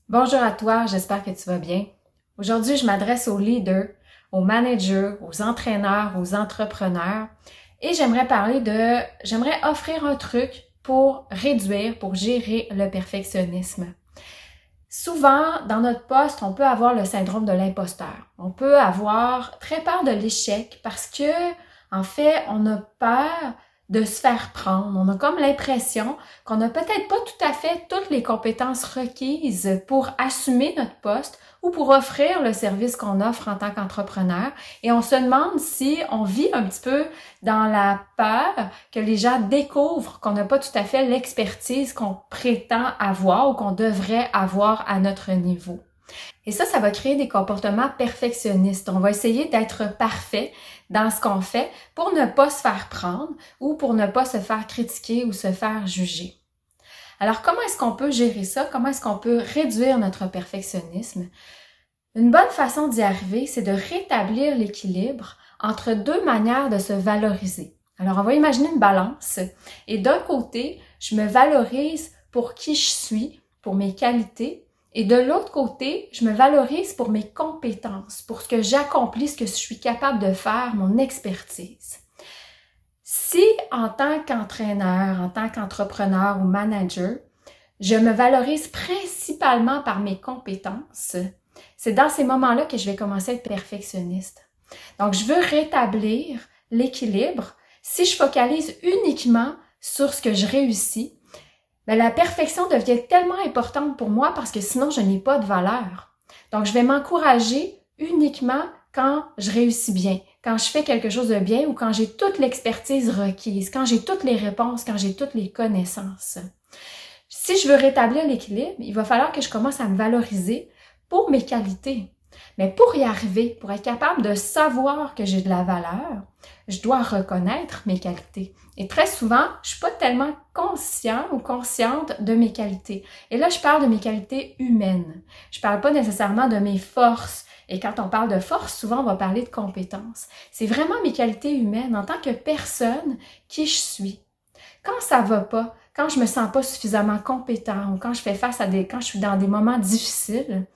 Bonjour à toi, j'espère que tu vas bien. Aujourd'hui, je m'adresse aux leaders, aux managers, aux entraîneurs, aux entrepreneurs et j'aimerais offrir un truc pour réduire, pour gérer le perfectionnisme. Souvent, dans notre poste, on peut avoir le syndrome de l'imposteur. On peut avoir très peur de l'échec parce que, en fait, on a peur de se faire prendre. On a comme l'impression qu'on n'a peut-être pas tout à fait toutes les compétences requises pour assumer notre poste ou pour offrir le service qu'on offre en tant qu'entrepreneur. Et on se demande si on vit un petit peu dans la peur que les gens découvrent qu'on n'a pas tout à fait l'expertise qu'on prétend avoir ou qu'on devrait avoir à notre niveau. Et ça va créer des comportements perfectionnistes. On va essayer d'être parfait dans ce qu'on fait pour ne pas se faire prendre ou pour ne pas se faire critiquer ou se faire juger. Alors, comment est-ce qu'on peut gérer ça? Comment est-ce qu'on peut réduire notre perfectionnisme? Une bonne façon d'y arriver, c'est de rétablir l'équilibre entre deux manières de se valoriser. Alors, on va imaginer une balance et d'un côté, je me valorise pour qui je suis, pour mes qualités, et de l'autre côté, je me valorise pour mes compétences, pour ce que j'accomplis, ce que je suis capable de faire, mon expertise. Si, en tant qu'entraîneur, en tant qu'entrepreneur ou manager, je me valorise principalement par mes compétences, c'est dans ces moments-là que je vais commencer à être perfectionniste. Donc, je veux rétablir l'équilibre. Si je focalise uniquement sur ce que je réussis, la perfection devient tellement importante pour moi parce que sinon, je n'ai pas de valeur. Donc, je vais m'encourager uniquement quand je réussis bien, quand je fais quelque chose de bien ou quand j'ai toute l'expertise requise, quand j'ai toutes les réponses, quand j'ai toutes les connaissances. Si je veux rétablir l'équilibre, il va falloir que je commence à me valoriser pour mes qualités. Mais pour y arriver, pour être capable de savoir que j'ai de la valeur, je dois reconnaître mes qualités. Et très souvent, je suis pas tellement conscient ou consciente de mes qualités. Et là, je parle de mes qualités humaines. Je parle pas nécessairement de mes forces. Et quand on parle de force, souvent, on va parler de compétences. C'est vraiment mes qualités humaines en tant que personne qui je suis. Quand ça va pas, quand je me sens pas suffisamment compétent ou quand je fais face à quand je suis dans des moments difficiles,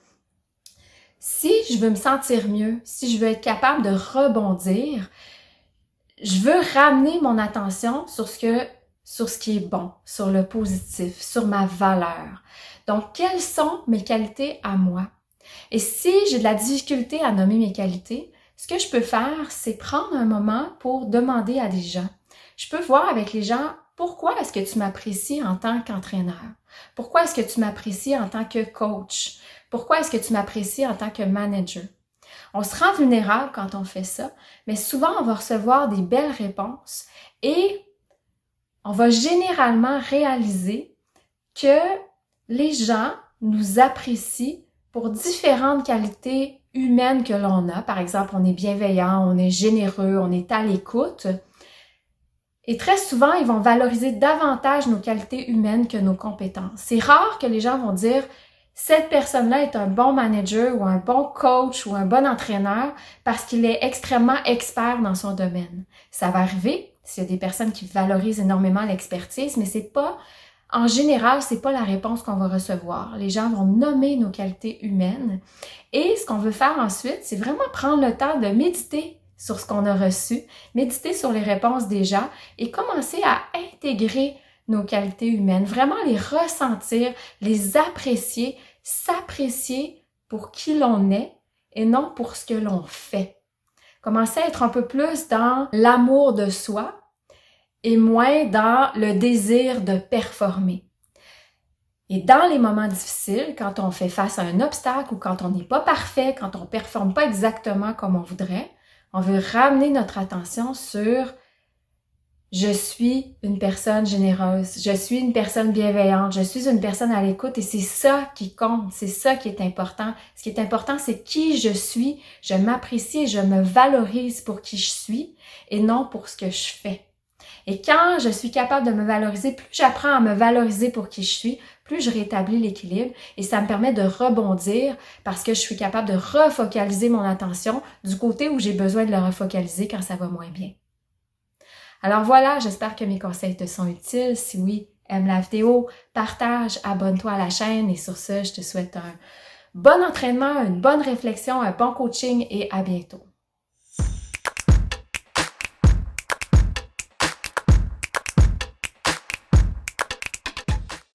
si je veux me sentir mieux, si je veux être capable de rebondir, je veux ramener mon attention sur ce qui est bon, sur le positif, sur ma valeur. Donc, quelles sont mes qualités à moi? Et si j'ai de la difficulté à nommer mes qualités, ce que je peux faire, c'est prendre un moment pour demander à des gens. Je peux voir avec les gens, pourquoi est-ce que tu m'apprécies en tant qu'entraîneur? Pourquoi est-ce que tu m'apprécies en tant que coach? Pourquoi est-ce que tu m'apprécies en tant que manager? On se rend vulnérable quand on fait ça, mais souvent on va recevoir des belles réponses et on va généralement réaliser que les gens nous apprécient pour différentes qualités humaines que l'on a. Par exemple, on est bienveillant, on est généreux, on est à l'écoute. Et très souvent, ils vont valoriser davantage nos qualités humaines que nos compétences. C'est rare que les gens vont dire « cette personne-là est un bon manager ou un bon coach ou un bon entraîneur parce qu'il est extrêmement expert dans son domaine ». Ça va arriver s'il y a des personnes qui valorisent énormément l'expertise, mais en général, c'est pas la réponse qu'on va recevoir. Les gens vont nommer nos qualités humaines et ce qu'on veut faire ensuite, c'est vraiment prendre le temps de méditer sur ce qu'on a reçu, méditer sur les réponses des gens et commencer à intégrer nos qualités humaines, vraiment les ressentir, les apprécier, s'apprécier pour qui l'on est et non pour ce que l'on fait. Commencer à être un peu plus dans l'amour de soi et moins dans le désir de performer. Et dans les moments difficiles, quand on fait face à un obstacle ou quand on n'est pas parfait, quand on ne performe pas exactement comme on voudrait, on veut ramener notre attention sur « je suis une personne généreuse, je suis une personne bienveillante, je suis une personne à l'écoute » et c'est ça qui compte, c'est ça qui est important. Ce qui est important, c'est qui je suis, je m'apprécie et je me valorise pour qui je suis et non pour ce que je fais. Et quand je suis capable de me valoriser, plus j'apprends à me valoriser pour qui je suis, plus je rétablis l'équilibre et ça me permet de rebondir parce que je suis capable de refocaliser mon attention du côté où j'ai besoin de le refocaliser quand ça va moins bien. Alors voilà, j'espère que mes conseils te sont utiles. Si oui, aime la vidéo, partage, abonne-toi à la chaîne et sur ce, je te souhaite un bon entraînement, une bonne réflexion, un bon coaching et à bientôt.